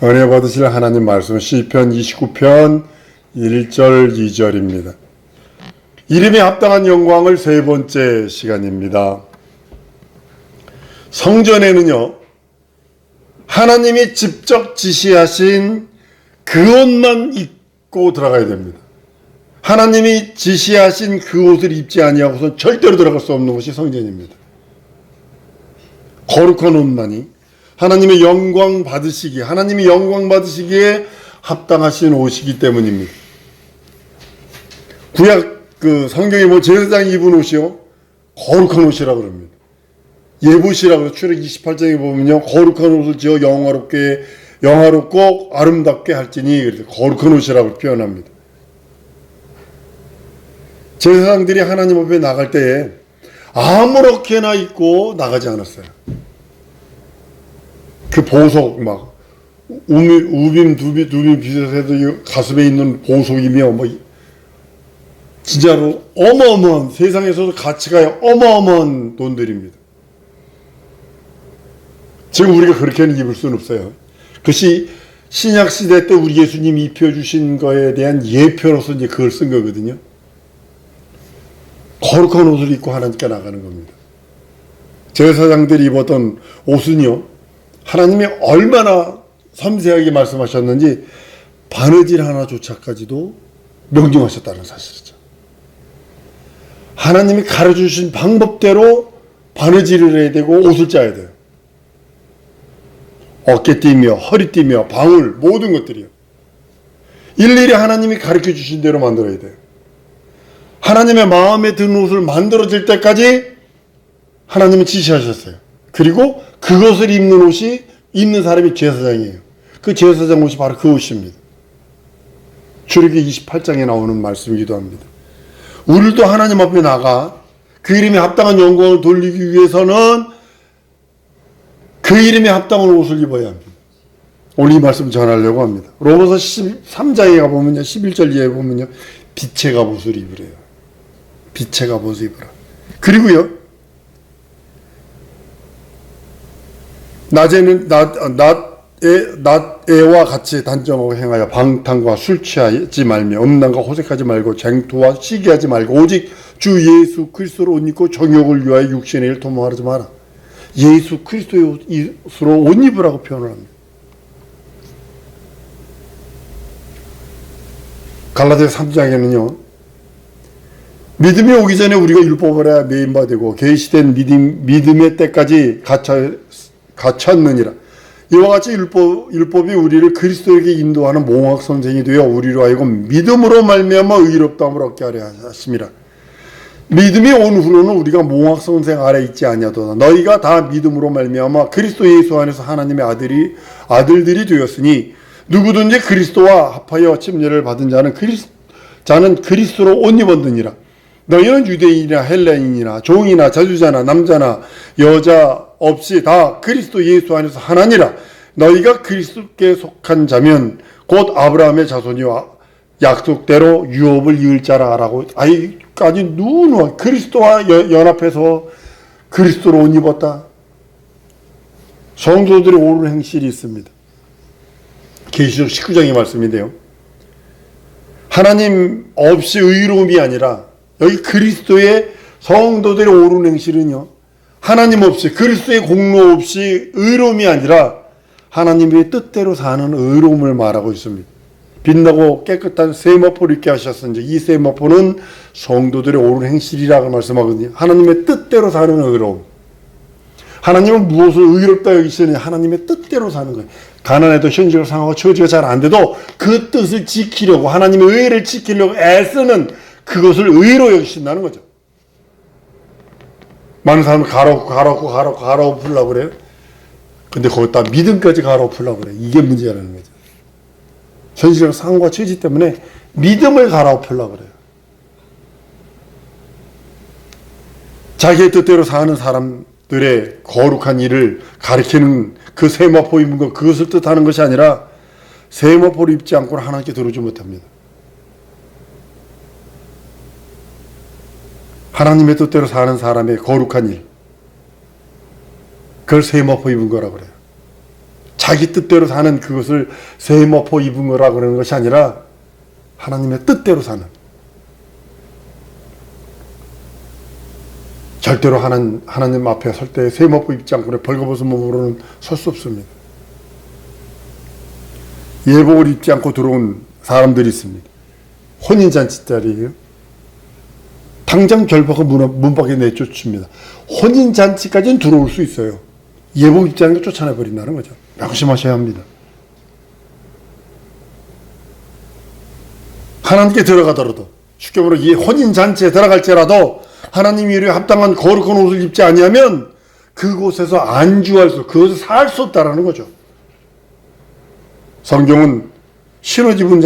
은혜 받으실 하나님 말씀 시편 29편 1절 2절입니다. 이름에 합당한 영광을 세 번째 시간입니다. 성전에는요, 하나님이 직접 지시하신 그 옷만 입고 들어가야 됩니다. 하나님이 지시하신 그 옷을 입지 아니하고서 절대로 들어갈 수 없는 것이 성전입니다. 거룩한 옷만이 하나님의 영광 받으시기에, 하나님이 영광 받으시기에 합당하신 옷이기 때문입니다. 구약 성경에 제사장이 입은 옷이요, 거룩한 옷이라고 합니다. 예봇이라고 출애굽 28장에 보면요, 거룩한 옷을 지어 영화롭고 아름답게 할지니 거룩한 옷이라고 표현합니다. 제사장들이 하나님 앞에 나갈 때에 아무렇게나 입고 나가지 않았어요. 그 보석 우빔 두빔 비슷해도 가슴에 있는 보석이며 진짜로 어마어마한, 세상에서도 가치가 어마어마한 돈들입니다. 지금 우리가 그렇게는 입을 수는 없어요. 그것이 신약 시대 때 우리 예수님이 입혀주신 거에 대한 예표로서 이제 그걸 쓴 거거든요. 거룩한 옷을 입고 하나님께 나가는 겁니다. 제사장들이 입었던 옷은요, 하나님이 얼마나 섬세하게 말씀하셨는지 바느질 하나조차까지도 명령하셨다는 사실이죠. 하나님이 가르쳐주신 방법대로 바느질을 해야 되고 옷을 짜야 돼요. 어깨띠며 허리띠며 방울 모든 것들이요, 일일이 하나님이 가르쳐주신 대로 만들어야 돼요. 하나님의 마음에 드는 옷을 만들어질 때까지 하나님이 지시하셨어요. 그리고 그것을 입는 옷이, 입는 사람이 제사장이에요. 그 제사장 옷이 바로 그 옷입니다. 출애굽기 28장에 나오는 말씀이기도 합니다. 우리도 하나님 앞에 나가 그 이름에 합당한 영광을 돌리기 위해서는 그 이름에 합당한 옷을 입어야 합니다. 오늘 이 말씀 전하려고 합니다. 로마서 13장에 가보면요, 11절 이하에 보면요, 빛의 갑옷을 입으래요. 빛의 갑옷을 입으라. 그리고요, 낮에와 같이 단정하고 행하여 방탕과 술 취하지 말며 음란과 호색하지 말고 쟁투와 시기하지 말고 오직 주 예수 그리스도로 옷 입고 정욕을 위하여 육신의 일 도모하지 마라. 예수 그리스도의 옷으로 옷 입으라고 표현을 합니다. 갈라디아서 3장에는요, 믿음이 오기 전에 우리가 율법을 해야 매인받고 계시된 믿음의 때까지 갇혔느니라. 이와 같이 율법이 우리를 그리스도에게 인도하는 몽학 선생이 되어 우리로 하여금 믿음으로 말미암아 의롭다함을 얻게 하려 하심이라. 믿음이 온 후로는 우리가 몽학 선생 아래 있지 아니하도다. 너희가 다 믿음으로 말미암아 그리스도 예수 안에서 하나님의 아들들이 되었으니 누구든지 그리스도와 합하여 침례를 받은 자는 그리스도로 옷 입었느니라. 너희는 유대인이나 헬라인이나 종이나 자주자나 남자나 여자 없이 다 그리스도 예수 안에서 하나니라. 너희가 그리스도께 속한 자면 곧 아브라함의 자손이와 약속대로 유업을 이을 자라 하라고. 아직까지 누누이 그리스도와 연합해서 그리스도로 옷 입었다. 성도들의 옳은 행실이 있습니다. 계시록 19장의 말씀인데요, 하나님 없이 의로움이 아니라 여기 그리스도의 성도들의 옳은 행실은요, 하나님 없이, 그리스도의 공로 없이 의로움이 아니라 하나님의 뜻대로 사는 의로움을 말하고 있습니다. 빛나고 깨끗한 세마포를 입게 하셨은지, 이 세마포는 성도들의 옳은 행실이라고 말씀하거든요. 하나님의 뜻대로 사는 의로움. 하나님은 무엇을 의롭다 여기시니 하나님의 뜻대로 사는 거예요. 가난해도 현실을 상하고 처지가 잘 안 돼도 그 뜻을 지키려고, 하나님의 의를 지키려고 애쓰는 그것을 의로 여기신다는 거죠. 많은 사람은 가로고 풀려고 그래요. 근데 거기다 믿음까지 가로고 풀려고 그래요. 이게 문제라는 거죠. 현실의 상황과 처지 때문에 믿음을 가로고 풀려고 그래요. 자기의 뜻대로 사는 사람들의 거룩한 일을 가리키는 그 세마포 입은 것, 그것을 뜻하는 것이 아니라 세마포를 입지 않고는 하나님께 들어오지 못합니다. 하나님의 뜻대로 사는 사람의 거룩한 일, 그걸 세마포 입은 거라고 그래요. 자기 뜻대로 사는 그것을 세마포 입은 거라 그러는 것이 아니라 하나님의 뜻대로 사는, 절대로 하나님 앞에 설 때 세마포 입지 않고 벌거벗은 몸으로는 설 수 없습니다. 예복을 입지 않고 들어온 사람들이 있습니다. 혼인잔치 자리예요. 당장 결박을 문 밖에 내쫓습니다. 혼인잔치까지는 들어올 수 있어요. 예복 입지 않고 쫓아내버린다는 거죠. 명심하셔야 합니다. 하나님께 들어가더라도, 쉽게 말해 이 혼인잔치에 들어갈지라도 하나님 이름에 합당한 거룩한 옷을 입지 아니하면 그곳에서 안주할 수, 그곳에서 살 수 없다라는 거죠. 성경은 신혼집은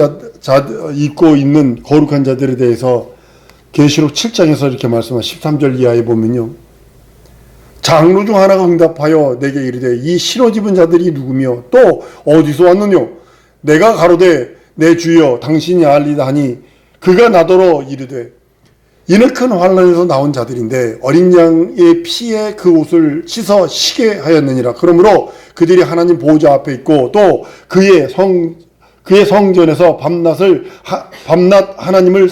입고 있는 거룩한 자들에 대해서 계시록 7장에서 이렇게 말씀한 13절 이하에 보면요, 장로 중 하나가 응답하여 내게 이르되 이 신혼집은 자들이 누구며 또 어디서 왔느뇨? 내가 가로되 내 주여 당신이 알리다 하니 그가 나더러 이르되 이는 큰 환난에서 나온 자들인데 어린 양의 피에 그 옷을 씻어 쉬게 하였느니라. 그러므로 그들이 하나님 보호자 앞에 있고 또 그의 성전에서 밤낮 하나님을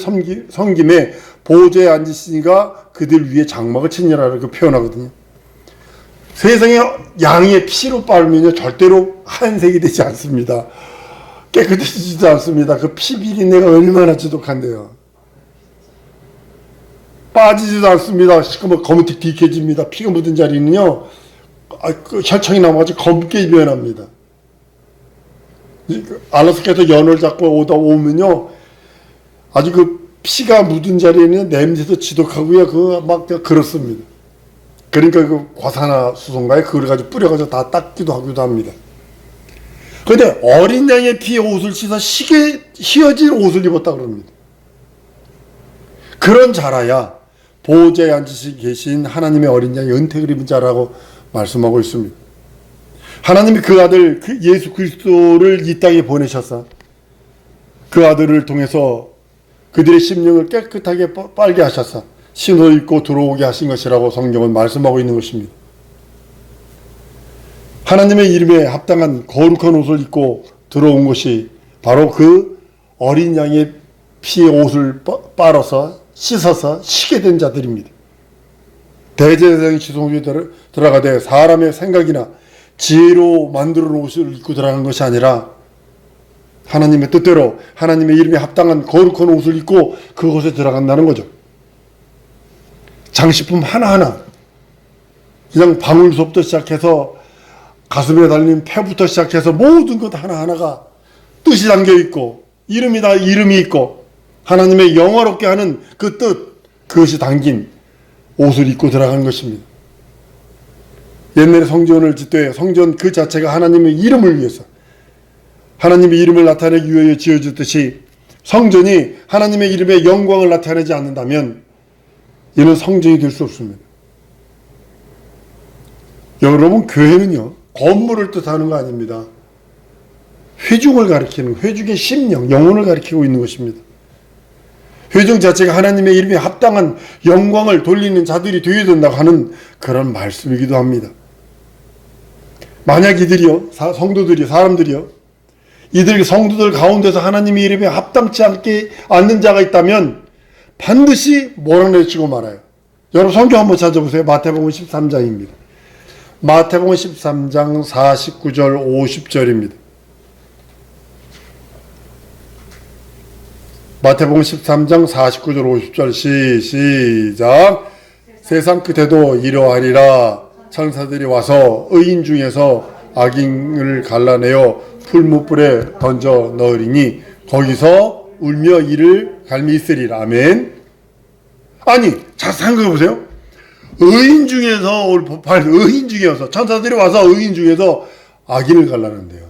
섬김에 보호자에 앉으시니가 그들 위에 장막을 치니라 이렇게 표현하거든요. 세상에 양의 피로 빨면요 절대로 하얀색이 되지 않습니다. 깨끗해지지도 않습니다. 그 피 비린내가 얼마나 지독한데요. 빠지지도 않습니다. 시커멓 검은틱 뒤켜집니다. 피가 묻은 자리는요, 그 혈청이 남아가지고 검게 변합니다. 알라스카에서 연을 잡고 오면요, 아주 그 피가 묻은 자리에는 냄새도 지독하고요, 그렇습니다. 그러니까 그 과산화수소인가에 그걸 가지고 뿌려가지고 다 닦기도 하기도 합니다. 그런데 어린 양의 피에 옷을 씻어 휘어진 옷을 입었다 그럽니다. 그런 자라야 보호자에 앉으시 계신 하나님의 어린 양의 은택을 입은 자라고 말씀하고 있습니다. 하나님이 그 아들 예수 그리스도를 이 땅에 보내셔서 그 아들을 통해서 그들의 심령을 깨끗하게 빨게 하셔서 신을 입고 들어오게 하신 것이라고 성경은 말씀하고 있는 것입니다. 하나님의 이름에 합당한 거룩한 옷을 입고 들어온 것이 바로 그 어린 양의 피의 옷을 빨아서 씻어서 쉬게 된 자들입니다. 대제사장이 지성소에 들어가되 사람의 생각이나 지혜로 만들어 놓은 옷을 입고 들어가는 것이 아니라 하나님의 뜻대로 하나님의 이름에 합당한 거룩한 옷을 입고 그곳에 들어간다는 거죠. 장식품 하나하나, 그냥 방울소부터 시작해서 가슴에 달린 패부터 시작해서 모든 것 하나하나가 뜻이 담겨있고 이름이 있고 하나님의 영화롭게 하는 그 뜻, 그것이 담긴 옷을 입고 들어가는 것입니다. 옛날에 성전을 짓되 성전 그 자체가 하나님의 이름을 위해서, 하나님의 이름을 나타내기 위하여 지어졌듯이 성전이 하나님의 이름의 영광을 나타내지 않는다면 이는 성전이 될 수 없습니다. 여러분, 교회는요 건물을 뜻하는 거 아닙니다. 회중을 가리키는, 회중의 심령, 영혼을 가리키고 있는 것입니다. 회중 자체가 하나님의 이름에 합당한 영광을 돌리는 자들이 되어야 된다고 하는 그런 말씀이기도 합니다. 만약 이들이요, 사람들이요, 이들 성도들 가운데서 하나님의 이름에 합당치 않는 자가 있다면 반드시 몰아내치고 말아요. 여러분 성경 한번 찾아보세요. 마태복음 13장입니다. 마태복음 13장 49절 50절입니다. 마태복음 13장 49절 50절 시작. 세상 끝에도 이러하리라. 천사들이 와서 의인 중에서 악인을 갈라내어 풀무불에 던져 넣으리니 거기서 울며 이를 갈미 있으리라. 아멘. 아니, 잘 생각해 보세요. 의인 중에서 천사들이 와서 의인 중에서 악인을 갈라낸대요.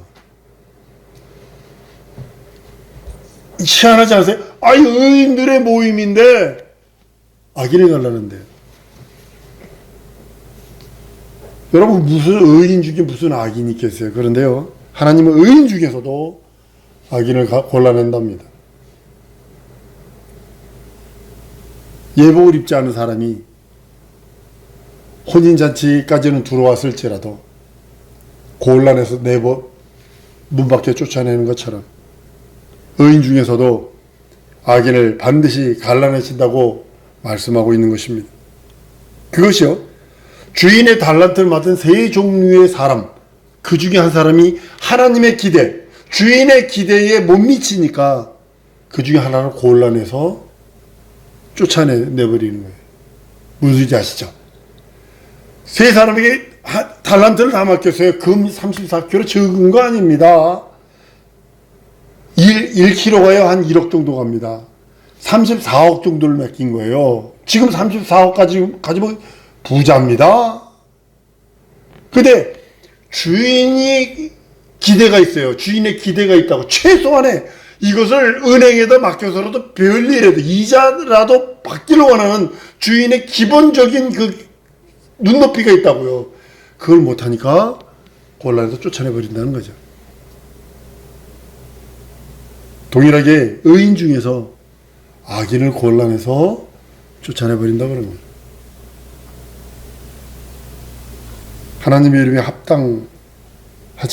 희한하지 않으세요? 의인들의 모임인데 악인을 갈라낸대요. 여러분, 무슨 의인 중에 무슨 악인이 있겠어요? 그런데요, 하나님은 의인 중에서도 악인을 골라낸답니다. 예복을 입지 않은 사람이 혼인잔치까지는 들어왔을지라도 곤란해서 문 밖에 쫓아내는 것처럼 의인 중에서도 악인을 반드시 갈라내신다고 말씀하고 있는 것입니다. 그것이요, 주인의 달란트를 맡은 세 종류의 사람, 그 중에 한 사람이 하나님의 기대, 주인의 기대에 못 미치니까 그 중에 하나를 곤란해서 쫓아내버리는 거예요. 무슨 소리인지 아시죠? 세 사람에게 달란트를 다 맡겼어요. 금 34kg 적은 거 아닙니다. 1kg가요 한 1억 정도 갑니다. 34억 정도를 맡긴 거예요. 지금 34억까지 가지고 부자입니다. 근데 주인이 기대가 있어요. 주인의 기대가 있다고. 최소한의 이것을 은행에다 맡겨서라도 별일이라도 이자라도 받기를 원하는 주인의 기본적인 그 눈높이가 있다고요. 그걸 못하니까 곤란해서 쫓아내버린다는 거죠. 동일하게 의인 중에서 악인을 곤란해서 쫓아내버린다 그런 거예요. 하나님의 이름에 합당하지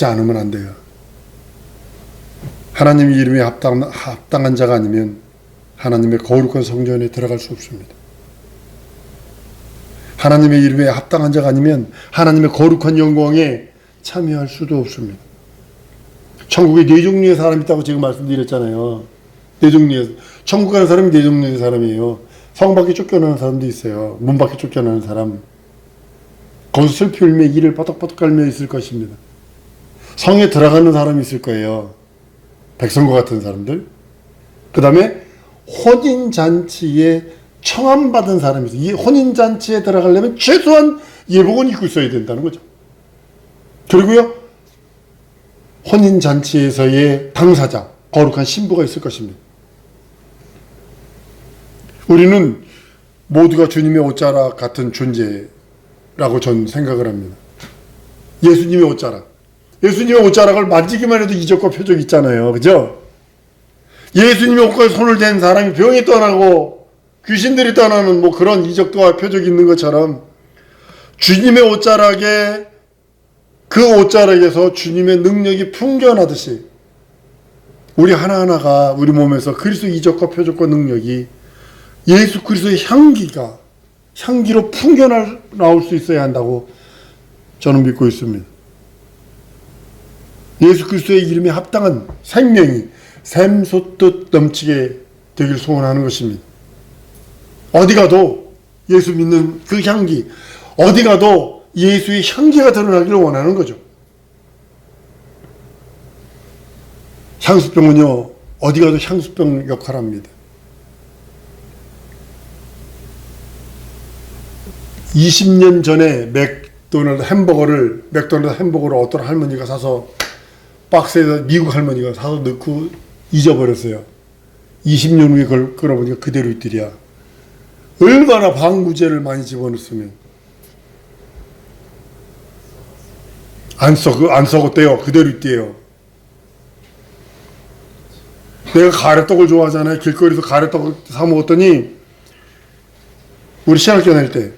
않으면 안 돼요. 하나님의 이름에 합당한 자가 아니면 하나님의 거룩한 성전에 들어갈 수 없습니다. 하나님의 이름에 합당한 자가 아니면 하나님의 거룩한 영광에 참여할 수도 없습니다. 천국에 네 종류의 사람이 있다고 지금 말씀드렸잖아요. 네 종류의, 천국 가는 사람이 네 종류의 사람이에요. 성 밖에 쫓겨나는 사람도 있어요. 문 밖에 쫓겨나는 사람. 거기서 슬피 울며 이를 바닥바닥 깔며 있을 것입니다. 성에 들어가는 사람이 있을 거예요. 백성과 같은 사람들. 그 다음에 혼인잔치에 청함받은 사람이 있어요. 이 혼인잔치에 들어가려면 최소한 예복은 입고 있어야 된다는 거죠. 그리고요, 혼인잔치에서의 당사자, 거룩한 신부가 있을 것입니다. 우리는 모두가 주님의 옷자락 같은 존재라고 전 생각을 합니다. 예수님의 옷자락. 예수님의 옷자락을 만지기만 해도 이적과 표적이 있잖아요. 그죠? 예수님의 옷과 손을 댄 사람이 병이 떠나고 귀신들이 떠나는 뭐 그런 이적과 표적이 있는 것처럼 주님의 옷자락에 그 옷자락에서 주님의 능력이 풍겨나듯이 우리 하나하나가 우리 몸에서 그리스도의 이적과 표적과 능력이 예수 그리스도의 향기로 풍겨나올 수 있어야 한다고 저는 믿고 있습니다. 예수 그리스도의 이름에 합당한 생명이 샘솟듯 넘치게 되길 소원하는 것입니다. 어디 가도 예수 믿는 그 향기, 어디 가도 예수의 향기가 드러나기를 원하는 거죠. 향수병은요, 어디 가도 향수병 역할을 합니다. 20년 전에 맥도날드 햄버거를 어떤 할머니가 사서 박스에서, 미국 할머니가 사서 넣고 잊어버렸어요. 20년 후에 그걸 끌어보니까 그대로 있더랴. 얼마나 방부제를 많이 집어넣었으면. 안 썩었대요. 그대로 있대요. 내가 가래떡을 좋아하잖아요. 길거리에서 가래떡을 사 먹었더니, 우리 신학교 다닐 때,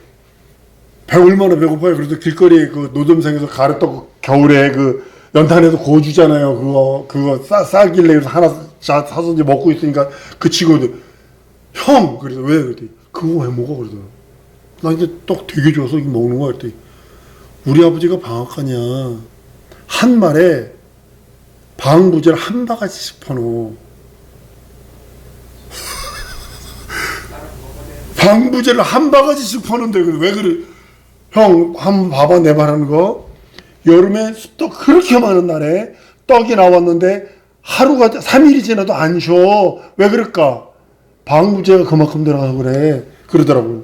얼마나 배고파요. 그래도 길거리에 그 노점상에서 가래떡 겨울에 그 연탄에서 구워 주잖아요. 그거 싸길래 그래서 하나 사서 이제 먹고 있으니까 그 친구들, 형! 그래서 왜? 그랬더니, 그거 왜 먹어? 그러더라고. 나 이제 떡 되게 좋아서 이거 먹는 거야. 그랬더니, 우리 아버지가 방학하냐. 한 말에 방부제를 한 바가지씩 퍼놓어. 방부제를 한 바가지씩 퍼는데 왜 그래? 형, 한번 봐봐, 내 말하는 거. 여름에 습도 그렇게 많은 날에 떡이 나왔는데 하루가, 3일이 지나도 안 쉬어. 왜 그럴까? 방부제가 그만큼 들어가서 그래. 그러더라고요.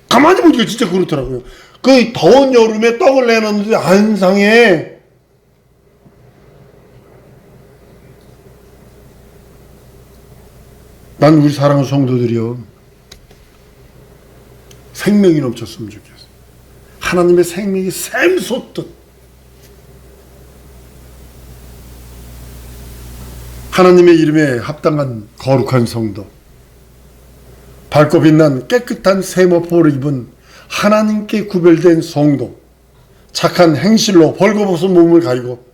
가만히 보니까 진짜 그렇더라고요. 그 더운 여름에 떡을 내놨는데 안 상해. 난 우리 사랑하는 성도들이요, 생명이 넘쳤으면 좋겠어요. 하나님의 생명이 샘솟듯 하나님의 이름에 합당한 거룩한 성도, 밝고 빛난 깨끗한 세마포를 입은 하나님께 구별된 성도, 착한 행실로 벌거벗은 몸을 가리고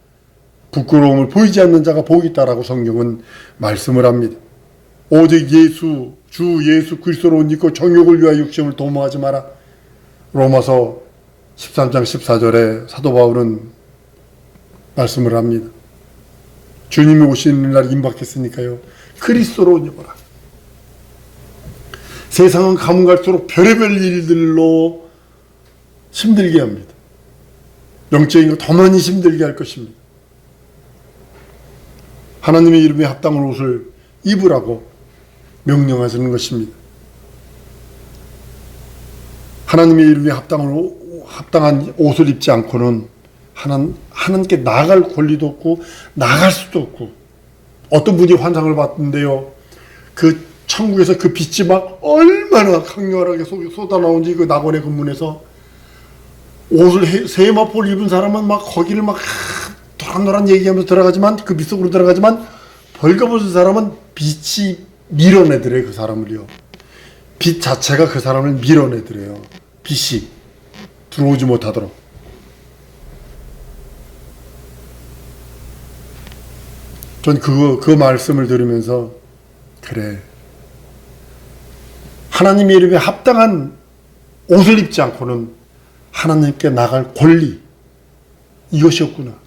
부끄러움을 보이지 않는 자가 복이 있다라고 성경은 말씀을 합니다. 오직 주 예수 그리스도로 옷 입고 정욕을 위하여 육신을 도모하지 마라. 로마서 13장 14절에 사도 바울은 말씀을 합니다. 주님이 오시는 날 임박했으니까요. 그리스도로 옷 입어라. 세상은 가면 갈수록 별의별 일들로 힘들게 합니다. 영적인 거 더 많이 힘들게 할 것입니다. 하나님의 이름에 합당한 옷을 입으라고 명령하시는 것입니다. 하나님의 이름에 합당한 옷을 입지 않고는 하나님께 나아갈 권리도 없고 나갈 수도 없고, 어떤 분이 환상을 봤는데요. 그 천국에서 그 빛이 막 얼마나 강렬하게 쏟아나온지 그 낙원의 근문에서 옷을 세마포를 입은 사람은 막 거기를 막 노란노란 얘기하면서 들어가지만, 그 빛 속으로 들어가지만, 벌거벗은 사람은 빛이 밀어내더래요. 그 사람을요. 빛 자체가 그 사람을 밀어내더래요. 빛이 들어오지 못하도록. 전 그 말씀을 들으면서, 그래, 하나님의 이름에 합당한 옷을 입지 않고는 하나님께 나갈 권리, 이것이었구나.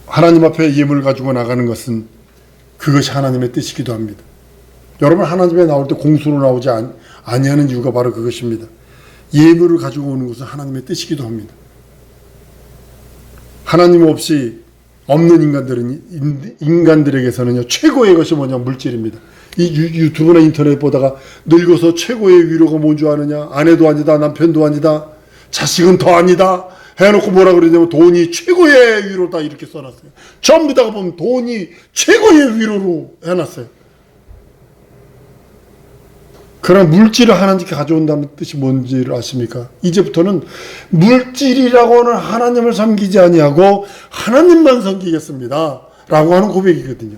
하나님 앞에 예물을 가지고 나가는 것은 그것이 하나님의 뜻이기도 합니다. 여러분, 하나님에 나올 때 공수로 나오지 아니하는 이유가 바로 그것입니다. 예물을 가지고 오는 것은 하나님의 뜻이기도 합니다. 하나님 없이 없는 인간들에게서는요, 최고의 것이 뭐냐? 물질입니다. 이 유튜브나 인터넷 보다가 늙어서 최고의 위로가 뭔 줄 아느냐? 아내도 아니다, 남편도 아니다, 자식은 더 아니다 해놓고 뭐라 그러냐면 돈이 최고의 위로다 이렇게 써놨어요. 전부 다가 보면 돈이 최고의 위로로 해놨어요. 그러나 물질을 하나님께 가져온다는 뜻이 뭔지를 아십니까? 이제부터는 물질이라고는 하나님을 섬기지 아니하고 하나님만 섬기겠습니다 라고 하는 고백이거든요.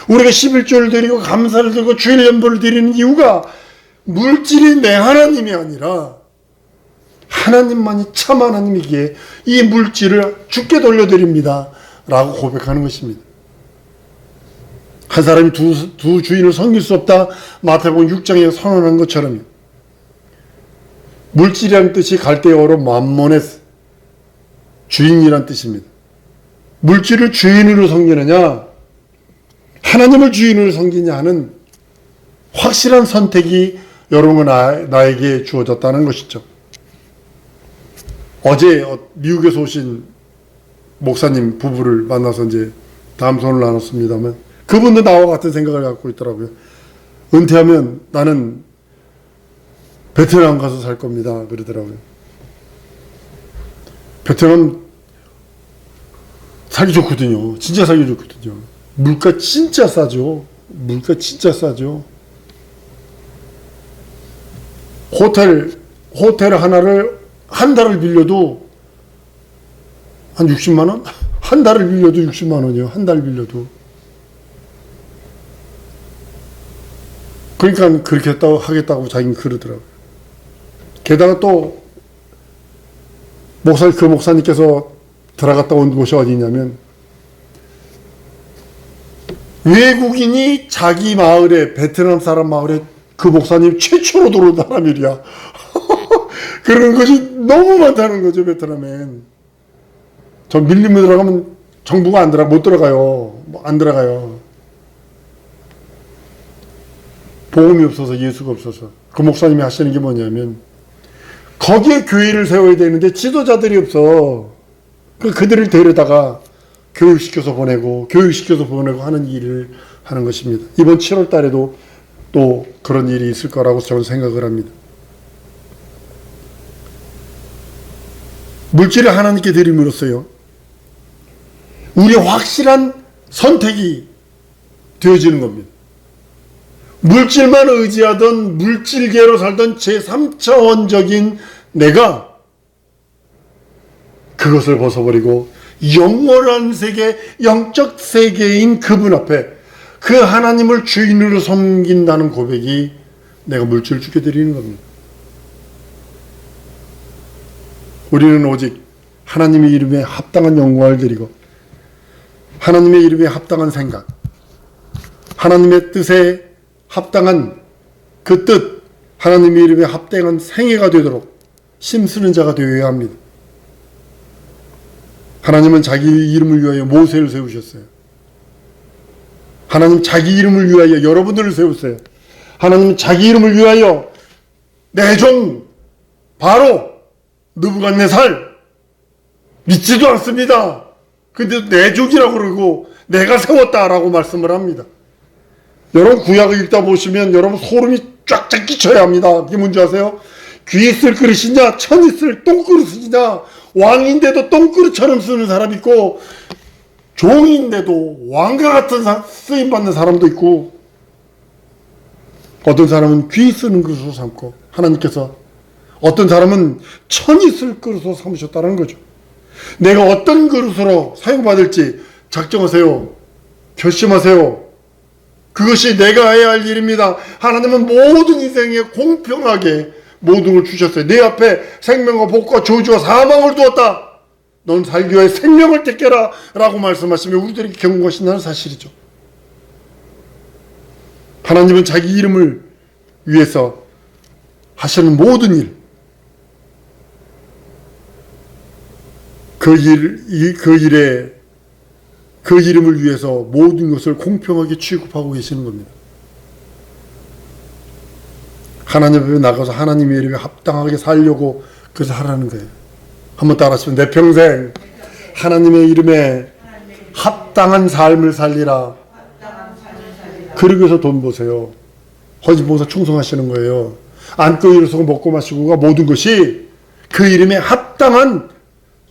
우리가 11조를 드리고 감사를 드리고 주일 연보를 드리는 이유가 물질이 내 하나님이 아니라 하나님만이 참 하나님이기에 이 물질을 주께 돌려드립니다 라고 고백하는 것입니다. 한 사람이 두 주인을 섬길 수 없다, 마태복음 6장에 선언한 것처럼 물질이라는 뜻이 갈대어로 맘몬의 주인이란 뜻입니다. 물질을 주인으로 섬기느냐 하나님을 주인으로 섬기냐 하는 확실한 선택이 여러분 나에게 주어졌다는 것이죠. 어제 미국에서 오신 목사님 부부를 만나서 이제 담소를 나눴습니다만, 그분도 나와 같은 생각을 갖고 있더라고요. 은퇴하면 나는 베트남 가서 살 겁니다 그러더라고요. 베트남 살기 좋거든요. 진짜 살기 좋거든요. 물가 진짜 싸죠. 물가 진짜 싸죠. 호텔 하나를 한 달을 빌려도 한 60만 원? 한 달을 빌려도 60만 원이요. 한 달 빌려도. 그러니까 그렇게 하겠다고 자기는 그러더라고요. 게다가 또 그 목사님께서 들어갔다 온 곳이 어디냐면, 외국인이 자기 마을에, 베트남 사람 마을에 그 목사님 최초로 들어온 사람이랴. 그런 것이 너무 많다는 거죠, 베트남엔. 저 밀림에 들어가면 정부가 못 들어가요. 안 들어가요. 복음이 없어서, 예수가 없어서. 그 목사님이 하시는 게 뭐냐면, 거기에 교회를 세워야 되는데 지도자들이 없어. 그들을 데려다가 교육시켜서 보내고 하는 일을 하는 것입니다. 이번 7월 달에도 또 그런 일이 있을 거라고 저는 생각을 합니다. 물질을 하나님께 드림으로써요, 우리의 확실한 선택이 되어지는 겁니다. 물질만 의지하던, 물질계로 살던 제3차원적인 내가 그것을 벗어버리고 영원한 세계, 영적 세계인 그분 앞에 그 하나님을 주인으로 섬긴다는 고백이 내가 물질을 주게 드리는 겁니다. 우리는 오직 하나님의 이름에 합당한 영광을 드리고 하나님의 이름에 합당한 생각, 하나님의 뜻에 합당한 그 뜻, 하나님의 이름에 합당한 생애가 되도록 힘쓰는 자가 되어야 합니다. 하나님은 자기 이름을 위하여 모세를 세우셨어요. 하나님 자기 이름을 위하여 여러분들을 세우세요. 하나님은 자기 이름을 위하여 내 종 바로 느부갓네살 믿지도 않습니다. 근데 내 종이라고 그러고 내가 세웠다라고 말씀을 합니다. 여러분 구약을 읽다 보시면 여러분 소름이 쫙쫙 끼쳐야 합니다. 그게 뭔지 아세요? 귀 있을 그릇이냐 천 있을 똥그릇이냐, 왕인데도 똥그릇처럼 쓰는 사람 있고 종인데도 왕과 같은 쓰임받는 사람도 있고, 어떤 사람은 귀 쓰는 그릇으로 삼고 하나님께서 어떤 사람은 천이 쓸 그릇으로 삼으셨다는 거죠. 내가 어떤 그릇으로 사용받을지 작정하세요. 결심하세요. 그것이 내가 해야 할 일입니다. 하나님은 모든 인생에 공평하게 모든 걸 주셨어요. 내 앞에 생명과 복과 저주와 사망을 두었다. 넌 살기 위해 생명을 택해라 라고 말씀하시면 우리들에게 경고가 신나는 사실이죠. 하나님은 자기 이름을 위해서 하시는 모든 일, 그 이름을 위해서 모든 것을 공평하게 취급하고 계시는 겁니다. 하나님 앞에 나가서 하나님의 이름에 합당하게 살려고 그래서 하라는 거예요. 한번 따라하시면 내 평생 하나님의 이름에 합당한 삶을 살리라. 그러기 위해서 돈 보세요. 헌신봉사 충성하시는 거예요. 안고 일어서고 먹고 마시고가 모든 것이 그 이름에 합당한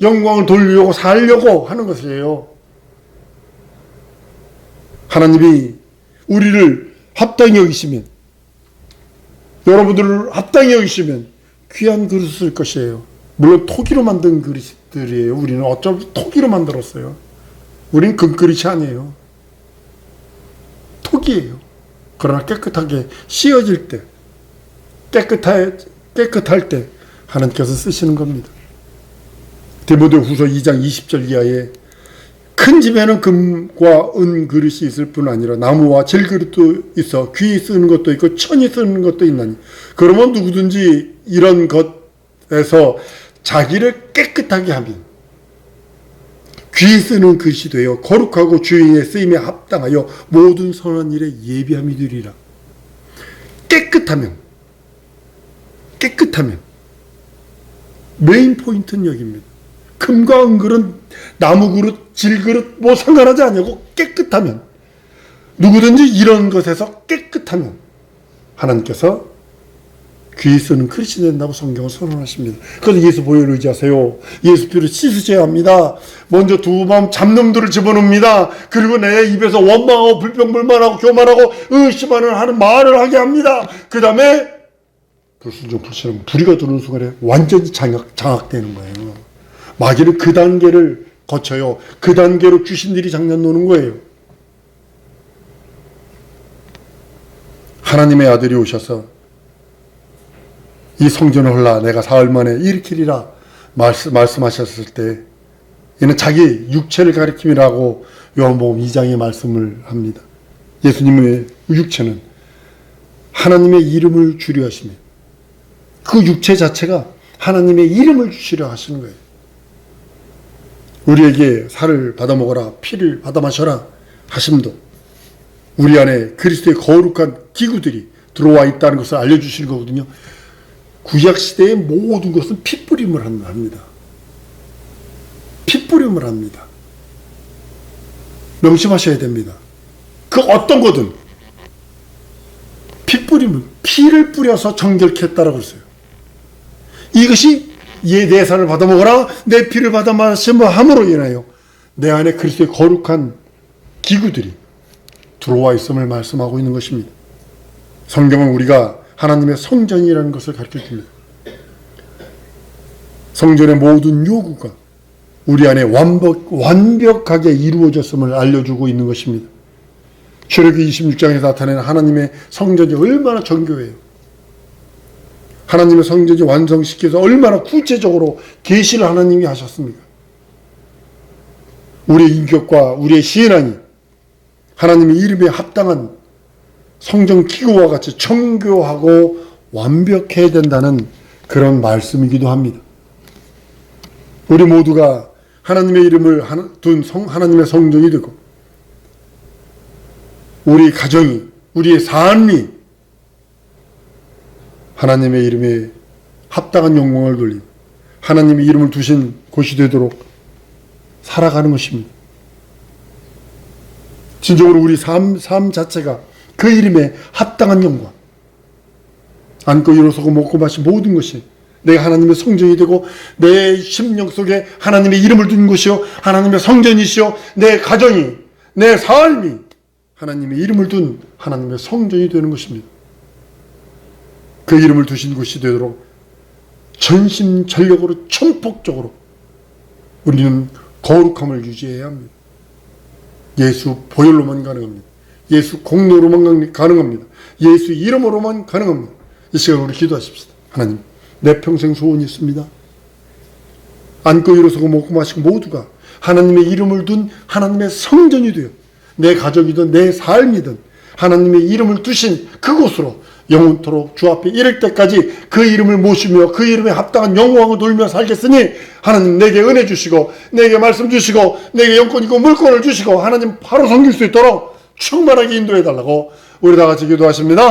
영광을 돌리려고 살려고 하는 것이에요. 하나님이 우리를 합당히 여기시면, 여러분들을 합당히 여기시면 귀한 그릇을 쓸 것이에요. 물론 토기로 만든 그릇들이에요. 우리는 어쩜 토기로 만들었어요. 우리는 금그릇이 아니에요. 토기예요. 그러나 깨끗하게 씌어질 때, 깨끗할 때 하나님께서 쓰시는 겁니다. 디모데후서 2장 20절 이하에 큰 집에는 금과 은 그릇이 있을 뿐 아니라 나무와 질그릇도 있어 귀 쓰는 것도 있고 천이 쓰는 것도 있나니, 그러면 누구든지 이런 것에서 자기를 깨끗하게 하면 귀 쓰는 그릇이 되어 거룩하고 주인의 쓰임에 합당하여 모든 선한 일에 예비함이 되리라. 깨끗하면 메인 포인트는 여기입니다. 금과 은그릇, 나무 그릇, 질그릇 뭐 상관하지 않냐고, 깨끗하면, 누구든지 이런 것에서 깨끗하면 하나님께서 귀 쓰는 그릇이 된다고 성경을 선언하십니다. 그래서 예수 보혈을 의지하세요. 예수 피로 씻으셔야 합니다. 먼저 두 마음 잡놈들을 집어넣습니다. 그리고 내 입에서 원망하고 불평불만하고 교만하고 의심하는 하는 말을 하게 합니다. 그 다음에 불순종 불신하면 불의가 들어오는 순간에 완전히 장악되는 거예요. 마귀는 그 단계를 거쳐요. 그 단계로 귀신들이 장난 노는 거예요. 하나님의 아들이 오셔서 이 성전을 헐라 내가 사흘 만에 일으키리라 말씀하셨을 때, 이는 자기 육체를 가리킴이라고 요한복음 2장에 말씀을 합니다. 예수님의 육체는 하나님의 이름을 주려 하시며 그 육체 자체가 하나님의 이름을 주시려 하시는 거예요. 우리에게 살을 받아 먹어라, 피를 받아 마셔라 하심도 우리 안에 그리스도의 거룩한 기구들이 들어와 있다는 것을 알려주시는 거거든요. 구약시대의 모든 것은 핏뿌림을 합니다. 핏뿌림을 합니다. 명심하셔야 됩니다. 그 어떤 거든 핏뿌림을, 피를 뿌려서 정결케 했다라고 했어요. 이것이 내 살을 받아 먹어라, 내 피를 받아 마시며 함으로 인하여 내 안에 그리스도의 거룩한 기구들이 들어와 있음을 말씀하고 있는 것입니다. 성경은 우리가 하나님의 성전이라는 것을 가르쳐줍니다. 성전의 모든 요구가 우리 안에 완벽하게 이루어졌음을 알려주고 있는 것입니다. 출애굽기 26장에서 나타내는 하나님의 성전이 얼마나 정교해요. 하나님의 성전이 완성시켜서 얼마나 구체적으로 계시를 하나님이 하셨습니까? 우리의 인격과 우리의 신앙이 하나님의 이름에 합당한 성전 기구와 같이 정교하고 완벽해야 된다는 그런 말씀이기도 합니다. 우리 모두가 하나님의 이름을 둔 하나님의 성전이 되고 우리 가정이, 우리의 삶이 하나님의 이름에 합당한 영광을 돌리고 하나님의 이름을 두신 곳이 되도록 살아가는 것입니다. 진정으로 우리 삶 자체가 그 이름에 합당한 영광, 앉고 일어서고 먹고 마신 모든 것이 내가 하나님의 성전이 되고 내 심령 속에 하나님의 이름을 둔 곳이요 하나님의 성전이시요 내 가정이, 내 삶이 하나님의 이름을 둔 하나님의 성전이 되는 것입니다. 그 이름을 두신 곳이 되도록 전심전력으로 전폭적으로 우리는 거룩함을 유지해야 합니다. 예수 보혈로만 가능합니다. 예수 공로로만 가능합니다. 예수 이름으로만 가능합니다. 이 시간 우리 기도하십시다. 하나님, 내 평생 소원이 있습니다. 앉고 일어서고 먹고 마시고 모두가 하나님의 이름을 둔 하나님의 성전이 되어 내 가족이든 내 삶이든 하나님의 이름을 두신 그곳으로 영원토록 주 앞에 이를 때까지 그 이름을 모시며 그 이름에 합당한 영광을 돌며 살겠으니 하나님 내게 은혜 주시고 내게 말씀 주시고 내게 영권이고 물권을 주시고 하나님 바로 섬길 수 있도록 충만하게 인도해 달라고 우리 다 같이 기도하십니다.